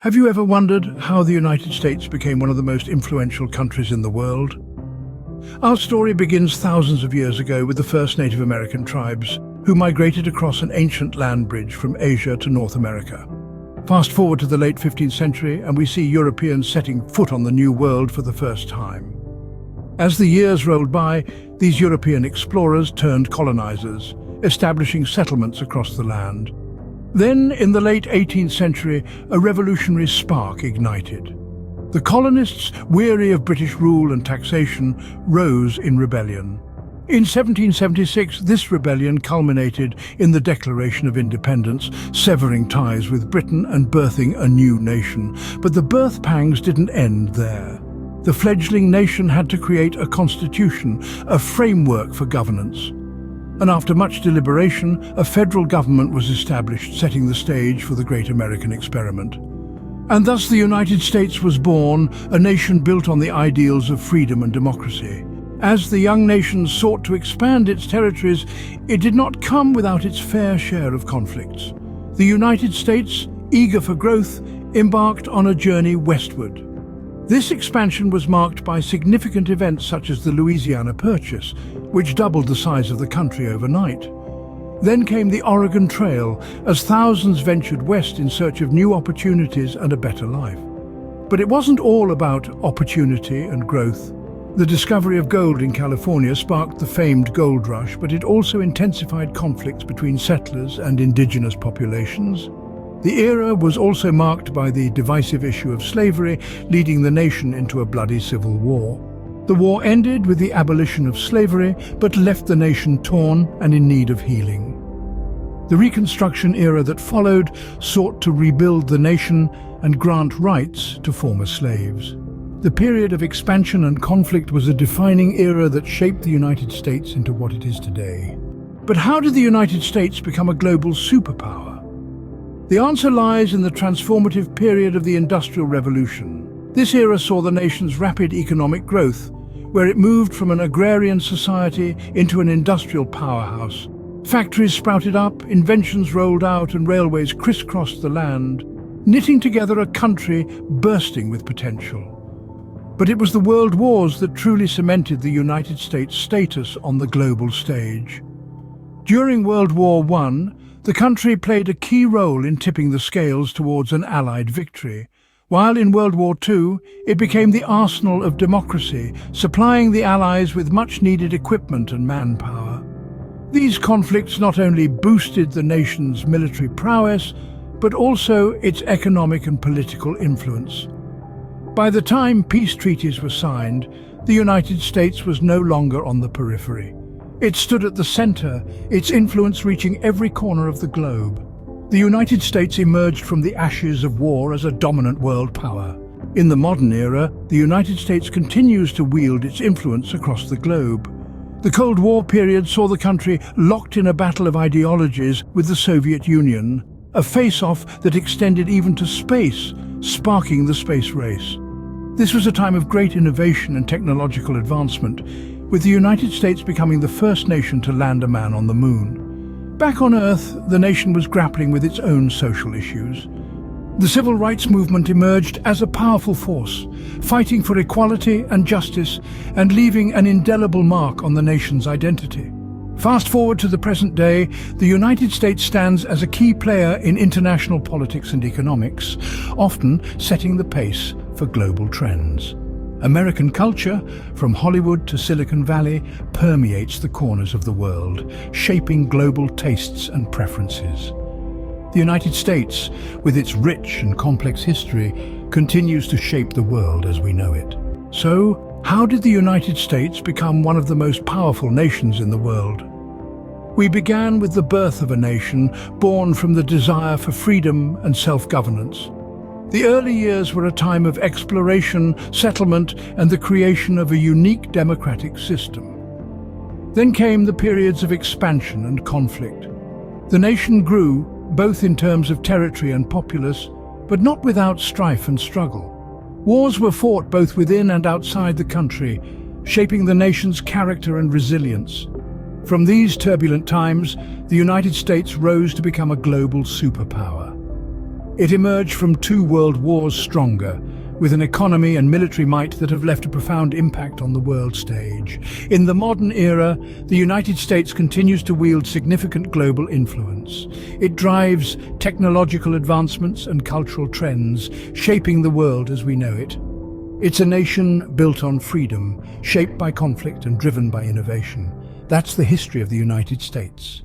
Have you ever wondered how the United States became one of the most influential countries in the world? Our story begins thousands of years ago with the first Native American tribes who migrated across an ancient land bridge from Asia to North America. Fast forward to the late 15th century and we see Europeans setting foot on the New World for the first time. As the years rolled by, these European explorers turned colonizers, establishing settlements across the land. Then, in the late 18th century, a revolutionary spark ignited. The colonists, weary of British rule and taxation, rose in rebellion. In 1776, this rebellion culminated in the Declaration of Independence, severing ties with Britain and birthing a new nation. But the birth pangs didn't end there. The fledgling nation had to create a constitution, a framework for governance. And after much deliberation, a federal government was established, setting the stage for the great American experiment. And thus the United States was born, a nation built on the ideals of freedom and democracy. As the young nation sought to expand its territories, it did not come without its fair share of conflicts. The United States, eager for growth, embarked on a journey westward. This expansion was marked by significant events such as the Louisiana Purchase, which doubled the size of the country overnight. Then came the Oregon Trail, as thousands ventured west in search of new opportunities and a better life. But it wasn't all about opportunity and growth. The discovery of gold in California sparked the famed gold rush, but it also intensified conflicts between settlers and indigenous populations. The era was also marked by the divisive issue of slavery, leading the nation into a bloody civil war. The war ended with the abolition of slavery, but left the nation torn and in need of healing. The Reconstruction era that followed sought to rebuild the nation and grant rights to former slaves. The period of expansion and conflict was a defining era that shaped the United States into what it is today. But how did the United States become a global superpower? The answer lies in the transformative period of the Industrial Revolution. This era saw the nation's rapid economic growth, where it moved from an agrarian society into an industrial powerhouse. Factories sprouted up, inventions rolled out, and railways crisscrossed the land, knitting together a country bursting with potential. But it was the world wars that truly cemented the United States' status on the global stage. During World War I, the country played a key role in tipping the scales towards an Allied victory, while in World War II it became the arsenal of democracy, supplying the Allies with much-needed equipment and manpower. These conflicts not only boosted the nation's military prowess, but also its economic and political influence. By the time peace treaties were signed, the United States was no longer on the periphery. It stood at the center, its influence reaching every corner of the globe. The United States emerged from the ashes of war as a dominant world power. In the modern era, the United States continues to wield its influence across the globe. The Cold War period saw the country locked in a battle of ideologies with the Soviet Union, a face-off that extended even to space, sparking the space race. This was a time of great innovation and technological advancement, with the United States becoming the first nation to land a man on the moon. Back on Earth, the nation was grappling with its own social issues. The civil rights movement emerged as a powerful force, fighting for equality and justice and leaving an indelible mark on the nation's identity. Fast forward to the present day, the United States stands as a key player in international politics and economics, often setting the pace for global trends. American culture, from Hollywood to Silicon Valley, permeates the corners of the world, shaping global tastes and preferences. The United States, with its rich and complex history, continues to shape the world as we know it. So, how did the United States become one of the most powerful nations in the world? We began with the birth of a nation born from the desire for freedom and self-governance. The early years were a time of exploration, settlement, and the creation of a unique democratic system. Then came the periods of expansion and conflict. The nation grew, both in terms of territory and populace, but not without strife and struggle. Wars were fought both within and outside the country, shaping the nation's character and resilience. From these turbulent times, the United States rose to become a global superpower. It emerged from 2 world wars stronger, with an economy and military might that have left a profound impact on the world stage. In the modern era, the United States continues to wield significant global influence. It drives technological advancements and cultural trends, shaping the world as we know it. It's a nation built on freedom, shaped by conflict and driven by innovation. That's the history of the United States.